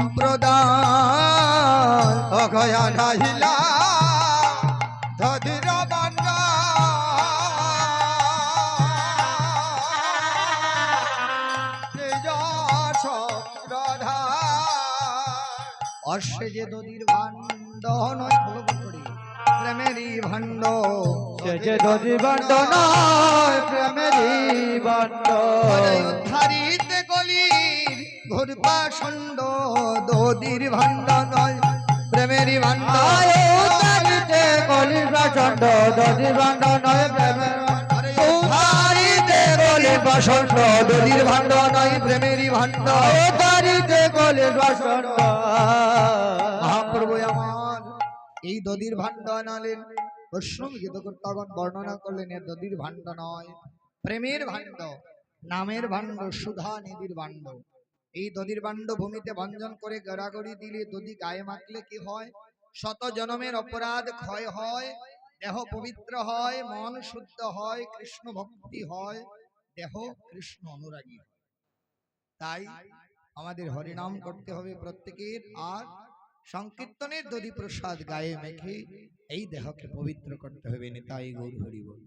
সম্প্রদায় অগয়া নাহিলা ধদির বান্ডা অর্ষে যে দদির ভাণ্ড নয় প্রেমেরই ভাণ্ড সে যে দদির ভাণ্ড নয় প্রেমেরই ভাণ্ড উদ্ধারিতে গলির ঘুরপা ষণ্ড দদির ভাণ্ড নয় প্রেমেরই ভাণ্ড উদ্ধারিতে গলির প্রচণ্ড দদির ভাণ্ড নয় প্রেমের উদ্ধারিতে গলির প্রচণ্ড দদির ভাণ্ড নয় প্রেমেরই ভাণ্ড উদ্ধারিতে গলির প্রচণ্ড। মহাপ্রভু আমার এই দদির ভাণ্ড আনালেন। বৈষ্ণব গীতকর্তাগণ বর্ণনা করলেন এ দদির ভাণ্ড নয় প্রেমের ভাণ্ড, নামের ভাণ্ড, সুধা নিধির ভাণ্ড। এই দদির ভাণ্ড ভূমিতে ভঞ্জন করে গড়াগড়ি দিলে, দধি গায়ে মাখলে কি হয়? শত জনমের অপরাধ ক্ষয় হয়, দেহ পবিত্র হয়, মন শুদ্ধ হয়, কৃষ্ণ ভক্তি হয়, দেহ কৃষ্ণ অনুরাগী হয়। তাই আমাদের হরিনাম করতে হবে প্রত্যেকের, আর সংকীর্তনের দধি প্রসাদ গায়ে মেখে এই দেহকে পবিত্র করতে হবে। নিতাই গৌর হরি বল।